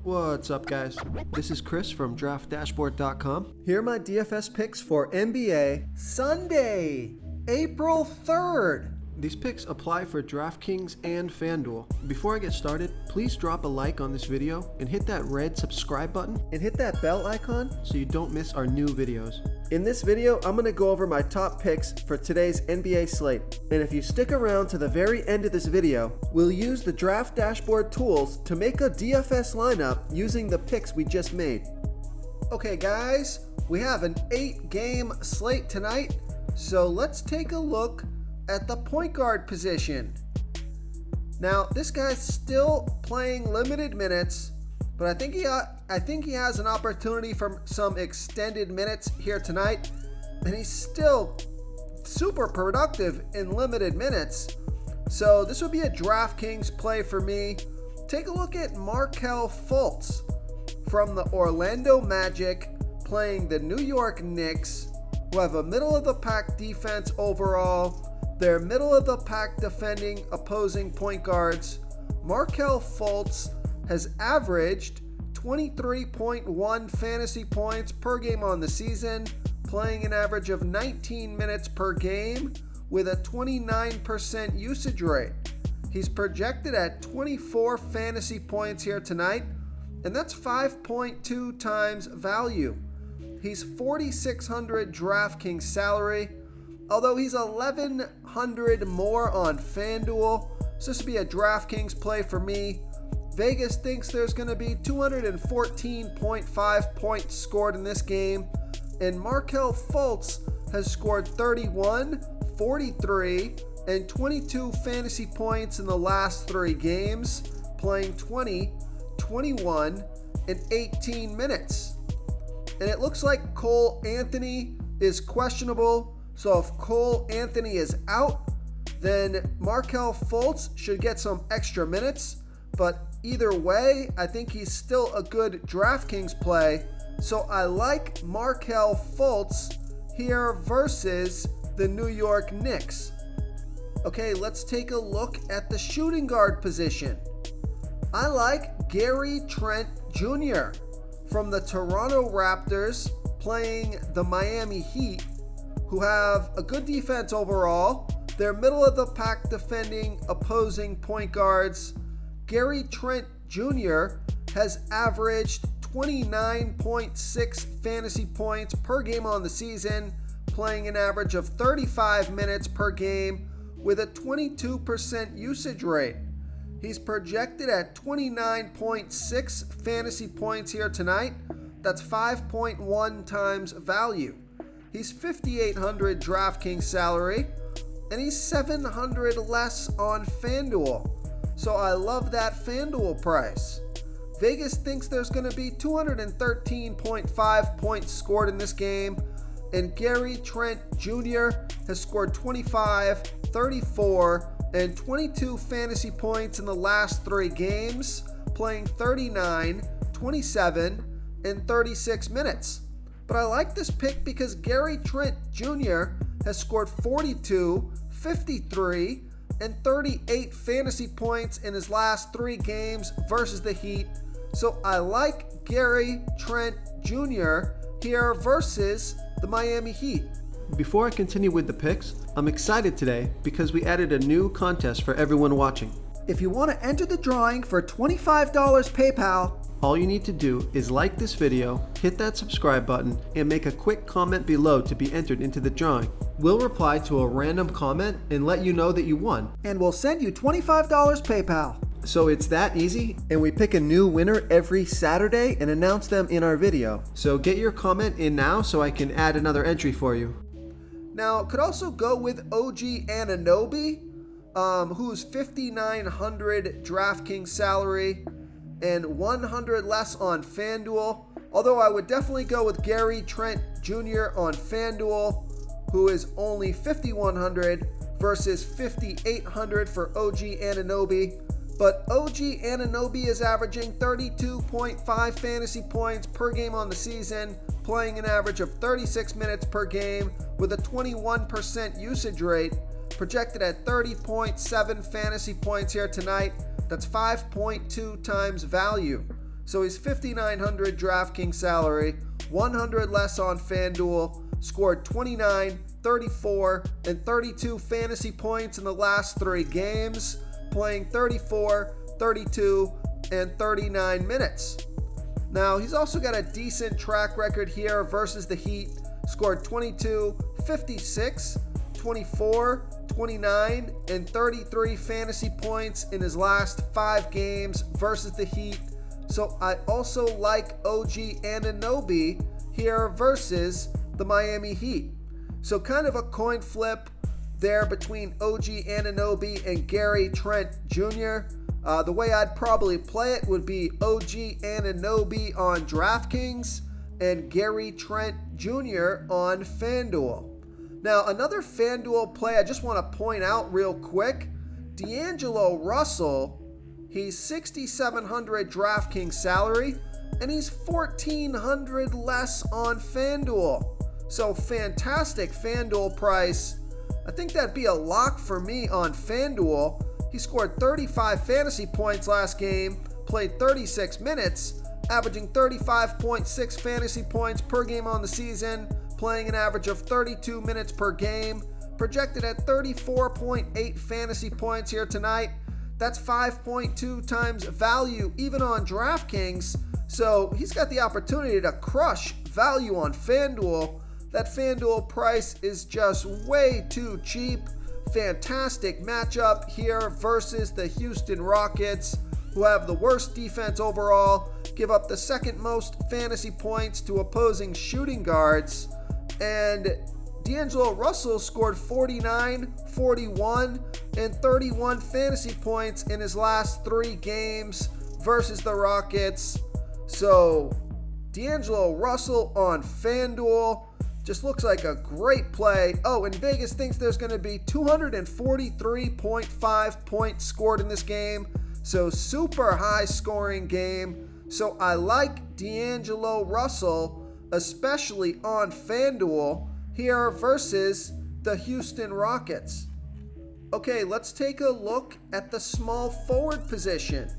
What's up, guys? This is Chris from DraftDashboard.com. Here are my DFS picks for NBA Sunday, April 3rd. These picks apply for DraftKings and FanDuel. Before I get started, please drop a like on this video and hit that red subscribe button and hit that bell icon so you don't miss our new videos. In this video, I'm going to go over my top picks for today's NBA slate. And if you stick around to the very end of this video, we'll use the Draft Dashboard tools to make a DFS lineup using the picks we just made. Okay guys, we have an 8-game slate tonight, so let's take a look at the point guard position. Now, this guy's still playing limited minutes, but I think he has an opportunity for some extended minutes here tonight, and he's still super productive in limited minutes. So this would be a DraftKings play for me. Take a look at Markelle Fultz from the Orlando Magic playing the New York Knicks, who have a middle-of-the-pack defense overall. They're middle-of-the-pack defending opposing point guards. Markelle Fultz has averaged 23.1 fantasy points per game on the season, playing an average of 19 minutes per game with a 29% usage rate. He's projected at 24 fantasy points here tonight, and that's 5.2 times value. He's $4,600 DraftKings salary, although he's $1,100 more on FanDuel, so this would be a DraftKings play for me. Vegas thinks there's going to be 214.5 points scored in this game, and Markelle Fultz has scored 31, 43, and 22 fantasy points in the last 3 games, playing 20, 21, and 18 minutes. And it looks like Cole Anthony is questionable. So if Cole Anthony is out, then Markelle Fultz should get some extra minutes. But either way, I think he's still a good DraftKings play. So I like Markelle Fultz here versus the New York Knicks. Okay, let's take a look at the shooting guard position. I like Gary Trent Jr. from the Toronto Raptors playing the Miami Heat, who have a good defense overall. They're middle-of-the-pack defending opposing point guards. Gary Trent Jr. has averaged 29.6 fantasy points per game on the season, playing an average of 35 minutes per game with a 22% usage rate. He's projected at 29.6 fantasy points here tonight. That's 5.1 times value. He's $5,800 DraftKings salary, and he's $700 less on FanDuel. So I love that FanDuel price. Vegas thinks there's going to be 213.5 points scored in this game, and Gary Trent Jr. has scored 25, 34, and 22 fantasy points in the last 3 games, playing 39, 27, and 36 minutes. But I like this pick because Gary Trent Jr. has scored 42, 53, and 38 fantasy points in his last 3 games versus the Heat. So I like Gary Trent Jr. here versus the Miami Heat. Before I continue with the picks, I'm excited today because we added a new contest for everyone watching. If you want to enter the drawing for $25 PayPal, all you need to do is like this video, hit that subscribe button, and make a quick comment below to be entered into the drawing. We'll reply to a random comment and let you know that you won, and we'll send you $25 PayPal. So it's that easy, and we pick a new winner every Saturday and announce them in our video. So get your comment in now so I can add another entry for you. Now, could also go with OG Anunoby, who's $5,900 DraftKings salary and $100 less on FanDuel. Although I would definitely go with Gary Trent Jr. on FanDuel, who is only $5,100 versus $5,800 for OG Anunoby. But OG Anunoby is averaging 32.5 fantasy points per game on the season, playing an average of 36 minutes per game with a 21% usage rate, projected at 30.7 fantasy points here tonight. That's 5.2 times value. So he's 5,900 DraftKings salary, 100 less on FanDuel, scored 29, 34, and 32 fantasy points in the last 3 games, playing 34, 32, and 39 minutes. Now, he's also got a decent track record here versus the Heat. Scored 22, 56, 24, 29, and 33 fantasy points in his last 5 games versus the Heat. So I also like OG Anunoby here versus the Miami Heat. So kind of a coin flip there between OG Anunoby and Gary Trent Jr. The way I'd probably play it would be OG Anunoby on DraftKings and Gary Trent Jr. on FanDuel. Now, another FanDuel play I just want to point out real quick, D'Angelo Russell, he's 6,700 DraftKings salary, and he's 1,400 less on FanDuel. So fantastic FanDuel price. I think that'd be a lock for me on FanDuel. He scored 35 fantasy points last game, played 36 minutes, averaging 35.6 fantasy points per game on the season, playing an average of 32 minutes per game, projected at 34.8 fantasy points here tonight. That's 5.2 times value even on DraftKings. So he's got the opportunity to crush value on FanDuel. That FanDuel price is just way too cheap. Fantastic matchup here versus the Houston Rockets, who have the worst defense overall, give up the second most fantasy points to opposing shooting guards. And D'Angelo Russell scored 49, 41, and 31 fantasy points in his last 3 games versus the Rockets. So D'Angelo Russell on FanDuel just looks like a great play. Oh, and Vegas thinks there's going to be 243.5 points scored in this game. So super high scoring game. So I like D'Angelo Russell, especially on FanDuel here versus the Houston Rockets. Okay, let's take a look at the small forward position.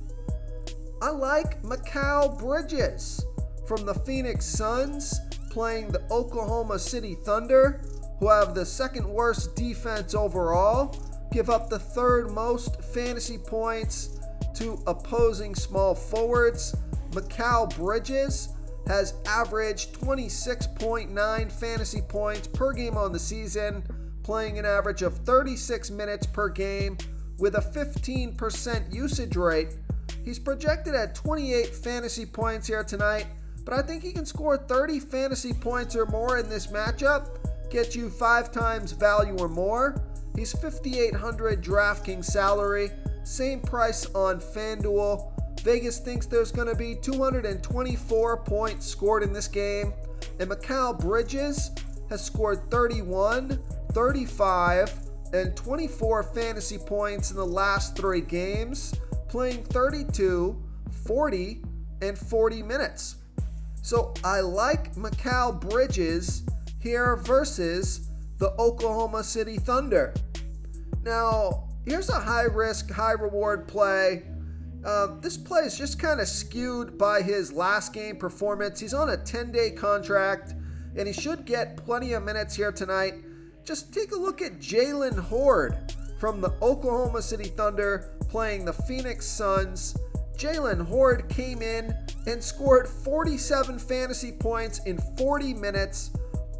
I like Mikal Bridges from the Phoenix Suns, playing the Oklahoma City Thunder, who have the second worst defense overall, give up the 3rd most fantasy points to opposing small forwards. Mikal Bridges has averaged 26.9 fantasy points per game on the season, playing an average of 36 minutes per game with a 15% usage rate. He's projected at 28 fantasy points here tonight, but I think he can score 30 fantasy points or more in this matchup, get you 5 times value or more. He's 5,800 DraftKings salary, same price on FanDuel. Vegas thinks there's going to be 224 points scored in this game, and Mikal Bridges has scored 31, 35, and 24 fantasy points in the last 3 games, playing 32, 40, and 40 minutes. So I like Mikal Bridges here versus the Oklahoma City Thunder. Now, here's a high-risk, high-reward play. This play is just kind of skewed by his last game performance. He's on a 10-day contract, and he should get plenty of minutes here tonight. Just take a look at Jalen Horde from the Oklahoma City Thunder playing the Phoenix Suns. Jalen Horde came in and scored 47 fantasy points in 40 minutes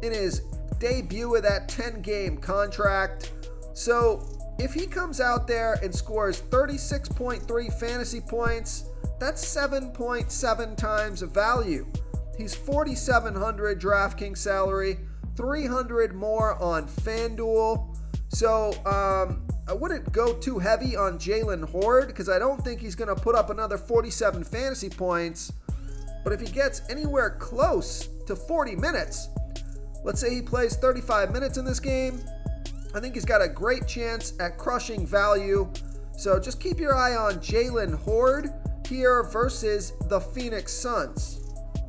in his debut of that 10-game contract. So if he comes out there and scores 36.3 fantasy points, that's 7.7 times value. He's 4,700 DraftKings salary, 300 more on FanDuel. So I wouldn't go too heavy on Jalen Horde because I don't think he's going to put up another 47 fantasy points. But if he gets anywhere close to 40 minutes, let's say he plays 35 minutes in this game, I think he's got a great chance at crushing value. So just keep your eye on Jalen Horde here versus the Phoenix Suns.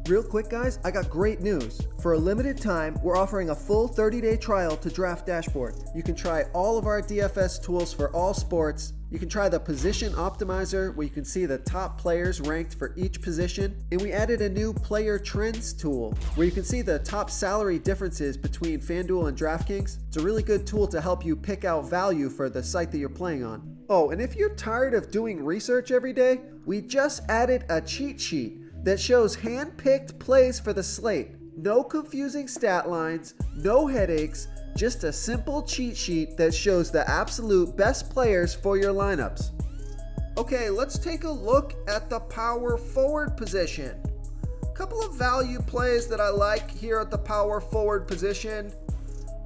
Real quick, guys, I got great news. For a limited time, we're offering a full 30-day trial to Draft Dashboard. You can try all of our DFS tools for all sports You can try the position optimizer where you can see the top players ranked for each position. And we added a new player trends tool where you can see the top salary differences between FanDuel and DraftKings. It's a really good tool to help you pick out value for the site that you're playing on. Oh, and if you're tired of doing research every day, we just added a cheat sheet that shows hand-picked plays for the slate. No confusing stat lines, no headaches, just a simple cheat sheet that shows the absolute best players for your lineups. Okay, let's take a look at the power forward position. A couple of value plays that I like here at the power forward position.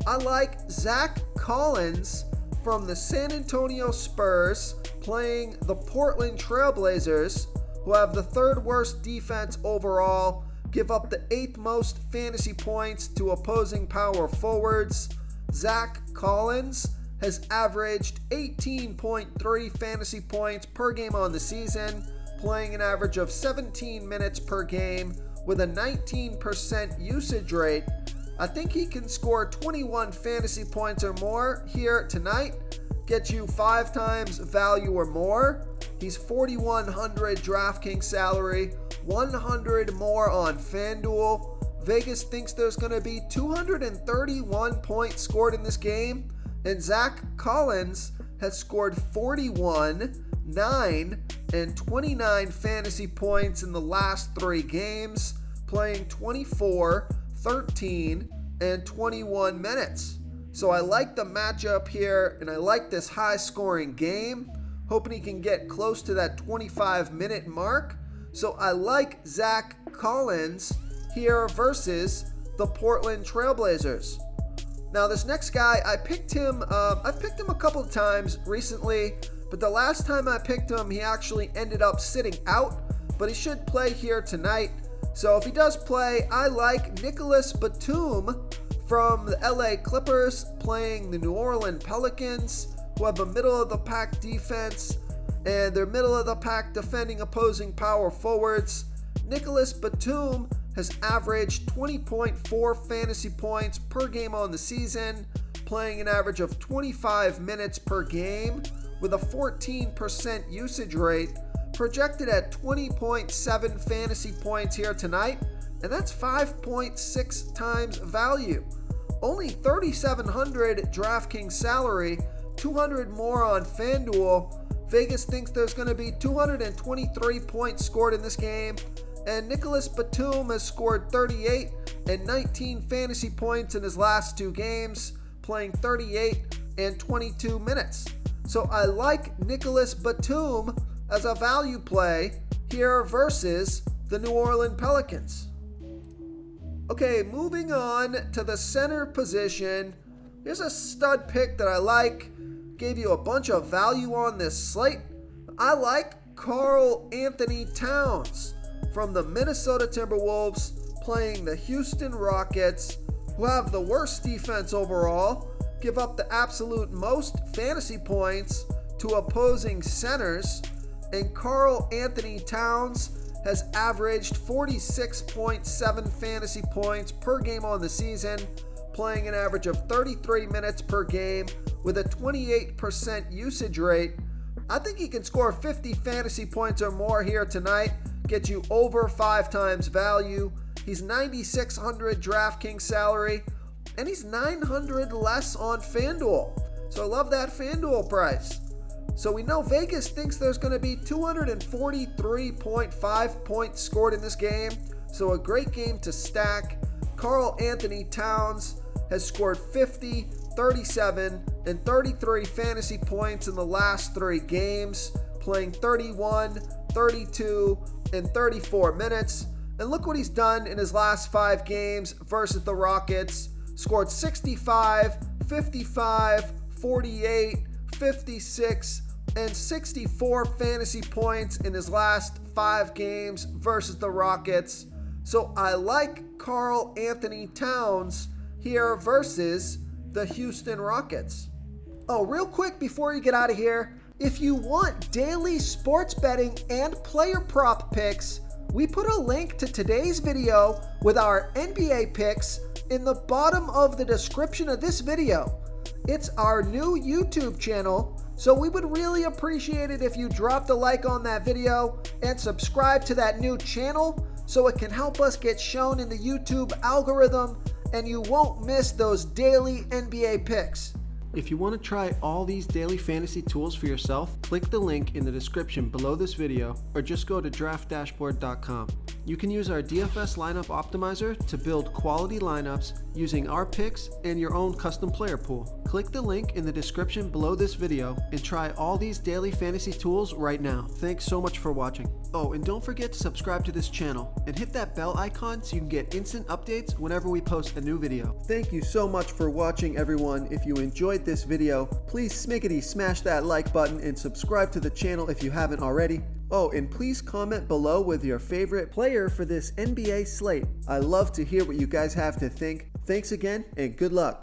I like Zach Collins from the San Antonio Spurs playing the Portland Trailblazers, who have the third worst defense overall, give up the 8th most fantasy points to opposing power forwards. Zach Collins has averaged 18.3 fantasy points per game on the season, playing an average of 17 minutes per game with a 19% usage rate. I think he can score 21 fantasy points or more here tonight, get you 5 times value or more. He's 4,100 DraftKings salary, 100 more on FanDuel. Vegas thinks there's going to be 231 points scored in this game, and Zach Collins has scored 41, 9, and 29 fantasy points in the last 3 games, playing 24, 13, and 21 minutes. So I like the matchup here, and I like this high-scoring game. Hoping he can get close to that 25-minute mark. So I like Zach Collins here versus the Portland Trailblazers. Now this next guy, I've picked him a couple of times recently, but the last time I picked him, he actually ended up sitting out, but he should play here tonight. So if he does play, I like Nicholas Batum from the LA Clippers playing the New Orleans Pelicans, who have a middle-of-the-pack defense, and they're middle-of-the-pack defending opposing power forwards. Nicholas Batum has averaged 20.4 fantasy points per game on the season, playing an average of 25 minutes per game with a 14% usage rate, projected at 20.7 fantasy points here tonight, and that's 5.6 times value. Only 3,700 DraftKings salary, 200 more on FanDuel. Vegas thinks there's going to be 223 points scored in this game, and Nicholas Batum has scored 38 and 19 fantasy points in his last 2 games, playing 38 and 22 minutes. So I like Nicholas Batum as a value play here versus the New Orleans Pelicans. Okay, moving on to the center position. Here's a stud pick that I like. Gave you a bunch of value on this slate. I like Karl Anthony Towns from the Minnesota Timberwolves playing the Houston Rockets, who have the worst defense overall, give up the absolute most fantasy points to opposing centers, and Karl Anthony Towns has averaged 46.7 fantasy points per game on the season, playing an average of 33 minutes per game with a 28% usage rate. I think he can score 50 fantasy points or more here tonight, get you over 5 times value. He's 9,600 DraftKings salary, and he's 900 less on FanDuel. So I love that FanDuel price. So we know Vegas thinks there's going to be 243.5 points scored in this game. So a great game to stack. Karl Anthony Towns has scored 50, 37, and 33 fantasy points in the last 3 games, playing 31, 32, and 34 minutes. And look what he's done in his last 5 games versus the Rockets. Scored 65, 55, 48, 56, and 64 fantasy points in his last 5 games versus the Rockets. So I like Karl Anthony Towns here versus the Houston Rockets. Oh, real quick before you get out of here, if you want daily sports betting and player prop picks, we put a link to today's video with our NBA picks in the bottom of the description of this video. It's our new YouTube channel, So we would really appreciate it if you dropped a like on that video and subscribe to that new channel so it can help us get shown in the YouTube algorithm and you won't miss those daily NBA picks. If you want to try all these daily fantasy tools for yourself, click the link in the description below this video or just go to draftdashboard.com. You can use our DFS lineup optimizer to build quality lineups using our picks and your own custom player pool. Click the link in the description below this video and try all these daily fantasy tools right now. Thanks so much for watching. Oh, and don't forget to subscribe to this channel and hit that bell icon so you can get instant updates whenever we post a new video. Thank you so much for watching, everyone. If you enjoyed this video, please smash that like button and subscribe to the channel if you haven't already. Oh, and please comment below with your favorite player for this NBA slate. I love to hear what you guys have to think. Thanks again, and good luck.